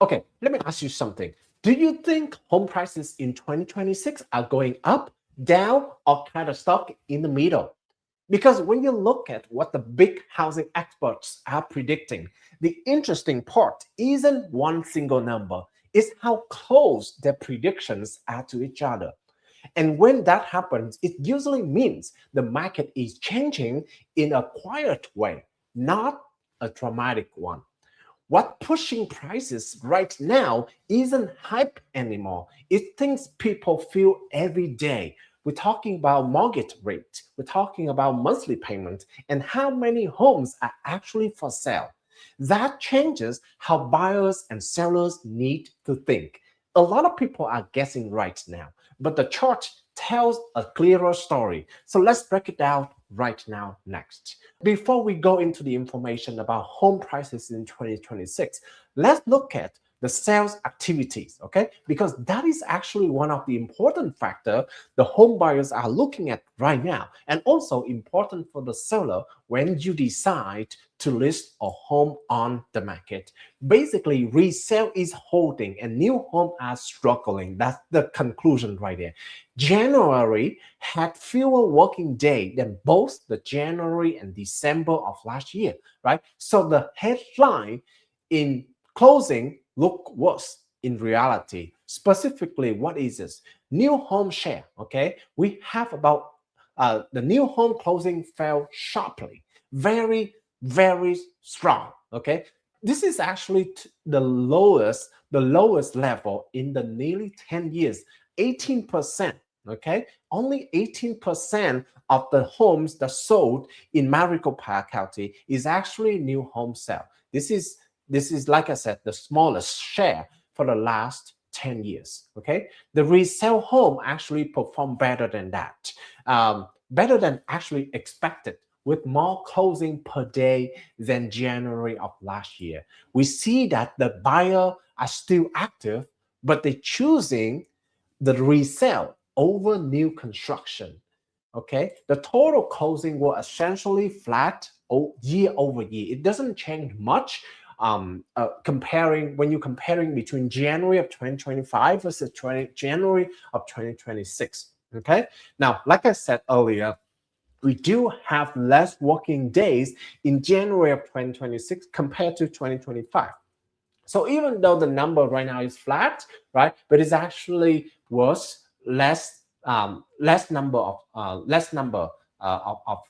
Okay, let me ask you something. Do you think home prices in 2026 are going up, down, or kind of stuck in the middle? Because when you look at what the big housing experts are predicting, the interesting part isn't one single number, it's how close their predictions are to each other. And when that happens, it usually means the market is changing in a quiet way, not a dramatic one. What pushing prices right now isn't hype anymore. It's things people feel every day. We're talking about mortgage rate, we're talking about monthly payment, and how many homes are actually for sale. That changes how buyers and sellers need to think. A lot of people are guessing right now, but the chart tells a clearer story. So let's break it down right now next. Before we go into the information about home prices in 2026, let's look at the sales activities, okay? Because that is actually one of the important factor the home buyers are looking at right now, and also important for the seller when you decide to list a home on the market. Basically, resale is holding and new home are struggling. That's the conclusion right there. January had fewer working days than both the January and December of last year, right? So the headline in closing look worse in reality. Specifically, what is this? New home share, okay? We have about the new home closing fell sharply, very strong, okay? This is actually the lowest level in the nearly 10 years, 18%. Okay, only 18% of the homes that sold in Maricopa County is actually new home sale. This is like I said, the smallest share for the last 10 years. Okay, the resale home actually performed better than that, better than actually expected, with more closing per day than January of last year. We see that the buyer are still active, but they're choosing the resale over new construction. Okay, the total closing were essentially flat year over year. It doesn't change much. Comparing when you're comparing between January of 2025 versus January of 2026. Okay, now like I said earlier, we do have less working days in January of 2026 compared to 2025. So even though the number right now is flat, right, but it's actually worse, less number of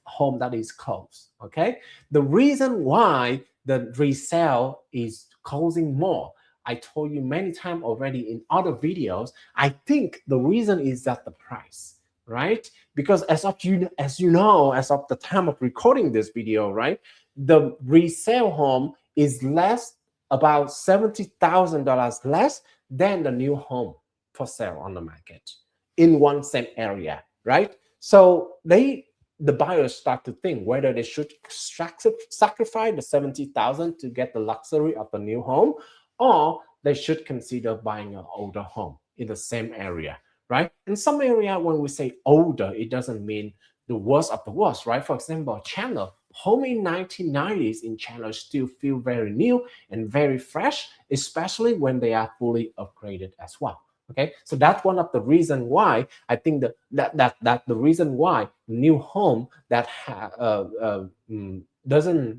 home that is closed. Okay, the reason why the resale is closing more, I told you many times already in other videos. I think the reason is that the price, right? Because as of the time of recording this video, right, the resale home is less about $70,000 less than the new home for sale on the market in one same area, right? So the buyers start to think whether they should sacrifice the 70,000 to get the luxury of the new home, or they should consider buying an older home in the same area, right? In some area, when we say older, it doesn't mean the worst of the worst, right? For example, Chandler, home in 1990s in Chandler still feel very new and very fresh, especially when they are fully upgraded as well. Okay, so that's one of the reason why I think that the reason why new home that doesn't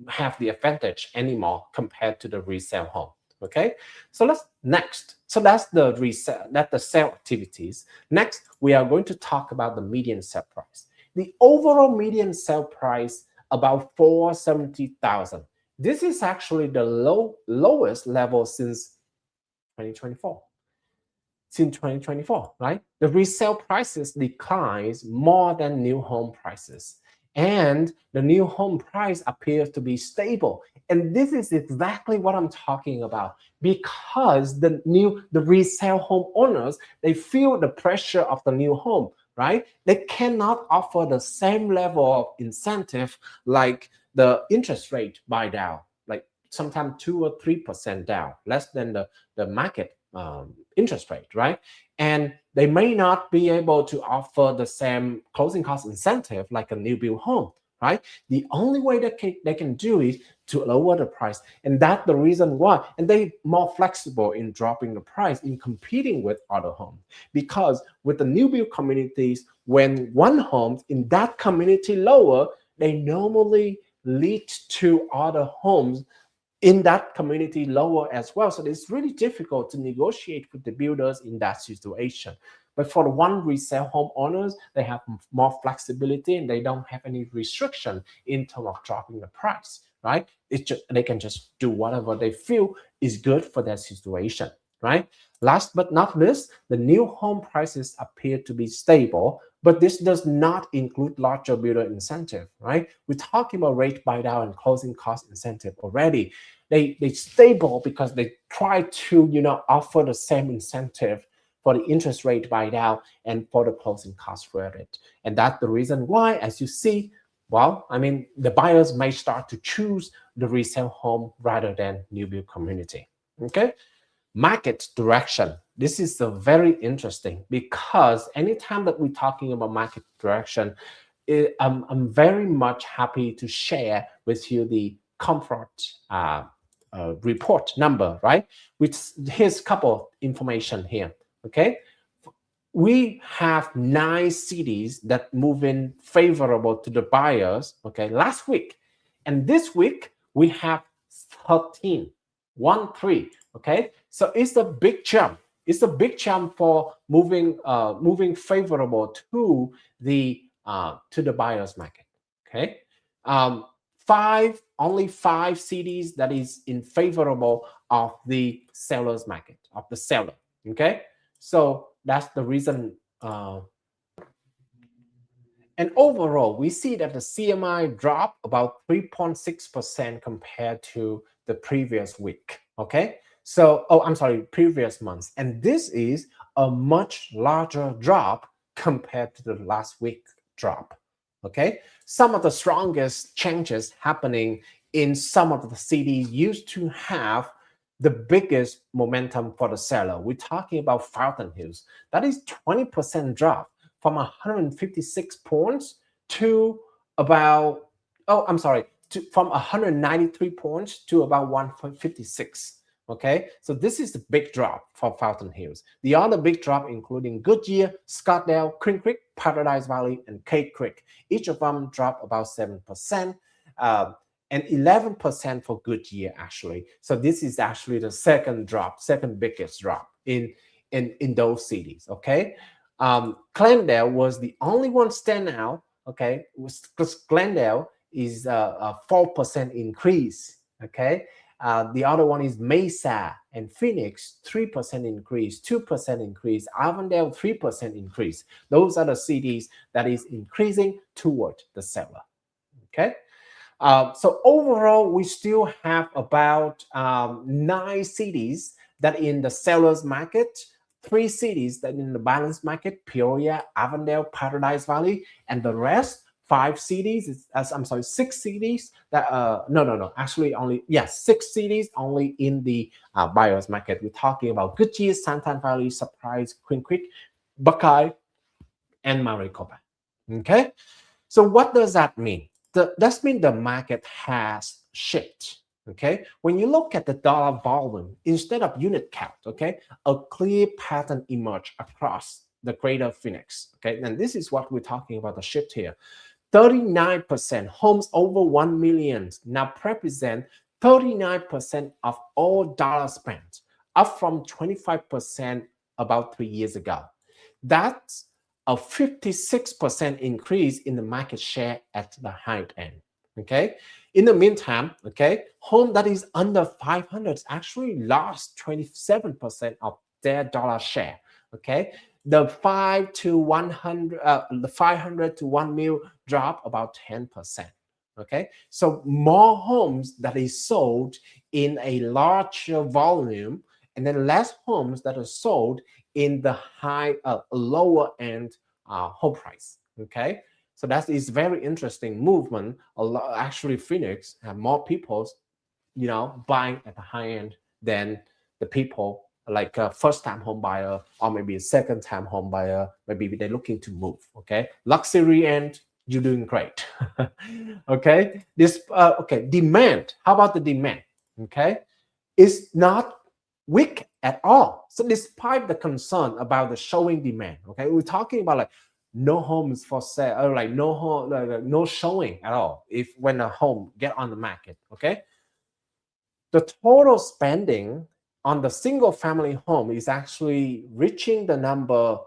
have the advantage anymore compared to the resale home. Okay, so let's next. So that's the resale, that the sale activities. Next, we are going to talk about the median sale price. The overall median sale price about 470,000. This is actually the lowest level since 2024. Since 2024, right? The resale prices declines more than new home prices. And the new home price appears to be stable. And this is exactly what I'm talking about, because the resale home owners, they feel the pressure of the new home, right? They cannot offer the same level of incentive like the interest rate buy down, like sometimes 2 or 3% down, less than the market interest rate, right? And they may not be able to offer the same closing cost incentive like a new build home, right? The only way they can do is to lower the price. And that's the reason why. And they more flexible in dropping the price in competing with other homes. Because with the new build communities, when one home in that community lower, they normally lead to other homes in that community lower as well. So it's really difficult to negotiate with the builders in that situation. But for the one resale homeowners, they have more flexibility and they don't have any restriction in terms of dropping the price, right? It's just they can just do whatever they feel is good for their situation, right? Last but not least, the new home prices appear to be stable, but this does not include larger builder incentive, right? We're talking about rate buy down and closing cost incentive already. They stable because they try to offer the same incentive for the interest rate buy down and for the closing cost credit. And that's the reason why, as you see, well, I mean, the buyers may start to choose the resale home rather than new build community. Okay. Market direction. This is very interesting because anytime that we're talking about market direction, I'm very much happy to share with you the comfort report number, right? Which here's a couple information here. Okay, we have 9 cities that move in favorable to the buyers. Okay, last week, and this week we have 13, 1-3. Okay, so it's a big jump. It's a big jump for moving favorable to the buyers market. Okay, only 5 cities that is in favorable of the sellers market, of the seller. Okay, so that's the reason. And overall, we see that the CMI dropped about 3.6% compared to the previous week. Okay, so I'm sorry, previous months, and this is a much larger drop compared to the last week drop. Okay, some of the strongest changes happening in some of the cities used to have the biggest momentum for the seller. We're talking about Fountain Hills. That is 20% drop from 156 points to about, from 193 points to about 156. Okay, so this is the big drop for Fountain Hills. The other big drop including Goodyear, Scottsdale, Queen Creek, Paradise Valley, and Cave Creek. Each of them dropped about 7%. And 11% for Goodyear actually. So this is actually the second biggest drop in those cities. Okay, Glendale was the only one stand out. Okay, because Glendale is a 4% increase. Okay, the other one is Mesa and Phoenix, 3% increase, 2% increase, Avondale 3% increase. Those are the cities that is increasing toward the seller. Okay. So overall, we still have about 9 cities that in the seller's market, 3 cities that in the balanced market, Peoria, Avondale, Paradise Valley, and the rest, 5 cities, 6 cities that, actually 6 cities only in the buyer's market. We're talking about Goodyear, Santan Valley, Surprise, Queen Creek, Buckeye, and Maricopa. Okay, so what does that mean? That means the market has shifted. Okay, when you look at the dollar volume instead of unit count, okay, a clear pattern emerged across the greater Phoenix. Okay, and this is what we're talking about, the shift here. 39% homes over 1 million now represent 39% of all dollars spent, up from 25% about 3 years ago. That's a 56% increase in the market share at the high end. Okay, in the meantime, okay, home that is under 500 actually lost 27% of their dollar share. Okay, the 500 to 1 mil drop about 10%. Okay, so more homes that is sold in a larger volume, and then less homes that are sold in the lower end home price. Okay, so that is very interesting movement. Actually, Phoenix have more people, buying at the high end than the people like a first-time home buyer or maybe a second-time home buyer. Maybe they're looking to move. Okay, luxury end you're doing great. Okay, okay, demand. How about the demand? Okay, is not weak at all. So despite the concern about the showing demand, okay, we're talking about like no homes for sale, or like no home, no showing at all. If when a home get on the market, okay, the total spending on the single family home is actually reaching the number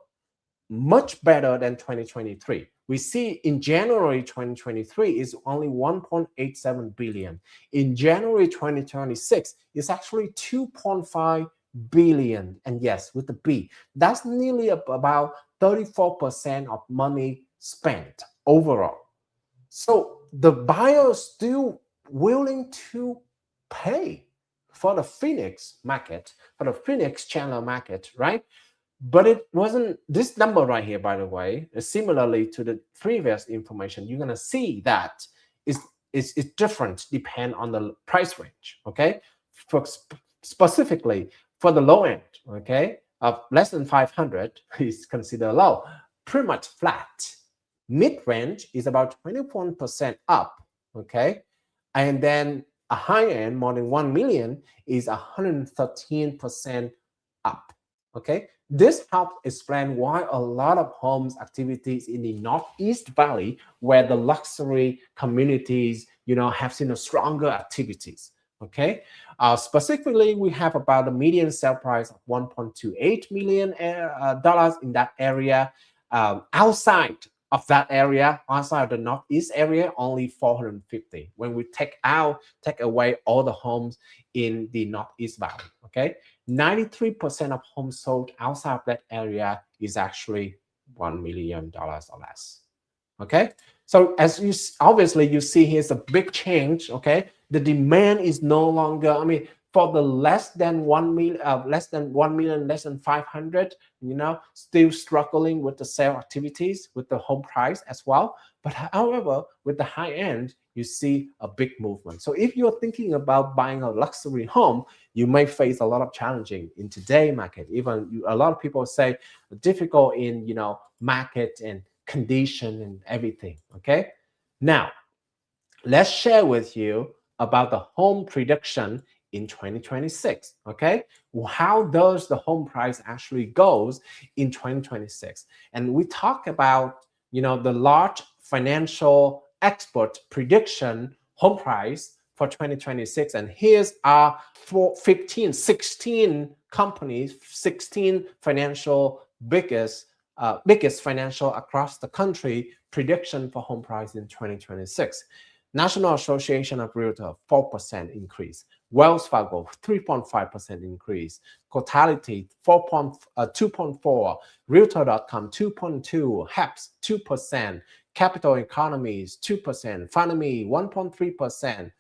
much better than 2023. We see in January 2023 is only 1.87 billion. In January 2026, it's actually 2.5 billion. And yes, with the B, that's nearly about 34% of money spent overall. So the buyer still willing to pay for the Phoenix market, for the Phoenix Chandler market, right? But it wasn't this number right here, by the way, similarly to the previous information, you're gonna see that it's different depend on the price range, okay? For specifically for the low end, okay, of less than 500 is considered low, pretty much flat. Mid-range is about 21% up, okay? And then a high end, more than 1 million, is 113% up, okay? This helps explain why a lot of homes activities in the Northeast Valley, where the luxury communities, have seen a stronger activities. Okay, specifically, we have about a median sale price of 1.28 million dollars in that area. Outside of that area, outside of the Northeast area, only 450. When we take away all the homes in the Northeast Valley, okay, 93% of homes sold outside of that area is actually $1 million or less. Okay, so as you obviously you see here's a big change. Okay, the demand is no longer, I mean, for the less than 1 million, less than 1 million, less than 500, still struggling with the sale activities, with the home price as well. But however, with the high end, you see a big movement. So if you're thinking about buying a luxury home, you may face a lot of challenging in today's market. Even a lot of people say difficult in, market and condition and everything. Okay, now let's share with you about the home prediction in 2026. Okay, how does the home price actually goes in 2026? And we talk about the large financial expert prediction home price for 2026, and here's our 16 companies, 16 financial biggest financial across the country prediction for home price in 2026. National Association of Realtors, 4% increase. Wells Fargo, 3.5% increase. Cotality, 2.4. Realtor.com, 2.2. HEPS, 2%. Capital Economies, 2%. Fannie 1.3%.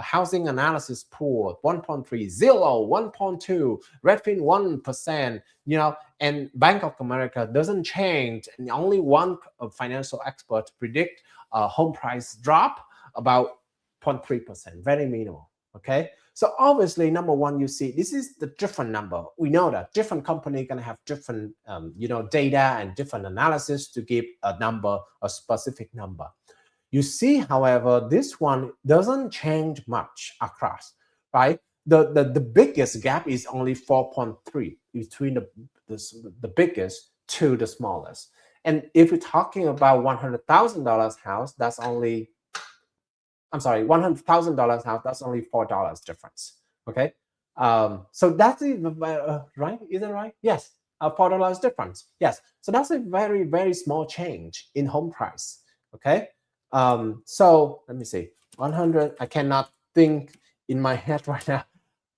Housing Analysis Pool, 1.3. Zillow, 1.2. Redfin, 1%. And Bank of America doesn't change. And only one financial expert predict a home price drop about 0.3%, very minimal. Okay, so obviously, number one, you see this is the different number. We know that different company gonna have different, data and different analysis to give a number, a specific number. You see, however, this one doesn't change much across, right? The biggest gap is only 4.3 between the biggest to the smallest. And if we're talking about $100,000 house, that's only, I'm sorry, $100,000 house, that's only $4 difference. Okay, so that's right? Is that right? Yes, $4 difference. Yes, so that's a very, very small change in home price. Okay, so let me see, 100. I cannot think in my head right now.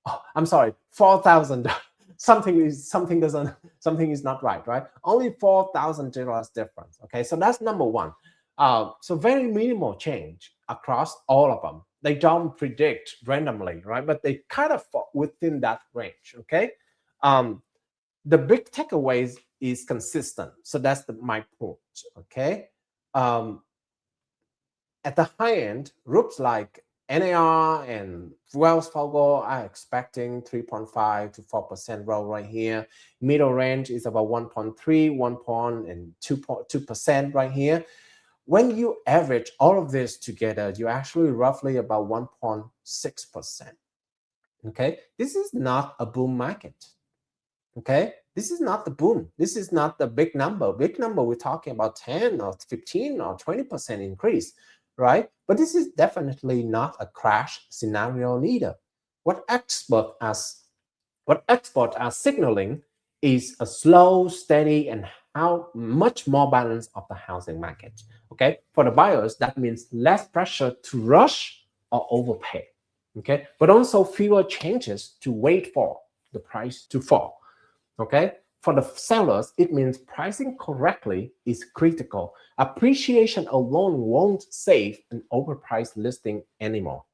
Oh, I'm sorry, 4,000. something is not right? Only $4,000 difference. Okay, so that's number one. So very minimal change across all of them. They don't predict randomly, right? But they kind of fall within that range. Okay, the big takeaways is consistent. So that's my point. Okay, at the high end, groups like NAR and Wells Fargo are expecting 3.5 to 4% growth right here. Middle range is about 1.3, 1 and 2.2% right here. When you average all of this together, you're actually roughly about 1.6%. Okay, this is not a boom market. Okay, this is not the boom. This is not the big number. Big number, we're talking about 10 or 15 or 20% increase, right? But this is definitely not a crash scenario neither. What experts are signaling is a slow, steady, and how much more balance of the housing market. Okay, for the buyers, that means less pressure to rush or overpay. Okay, but also fewer changes to wait for the price to fall. Okay, for the sellers, it means pricing correctly is critical. Appreciation alone won't save an overpriced listing anymore.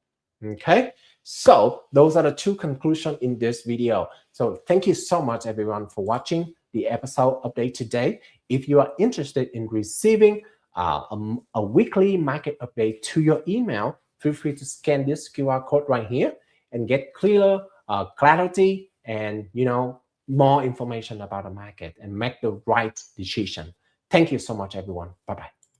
Okay, so those are the two conclusions in this video. So thank you so much everyone for watching the episode update today. If you are interested in receiving a weekly market update to your email, feel free to scan this QR code right here and get clearer clarity and more information about the market and make the right decision. Thank you so much everyone. Bye bye.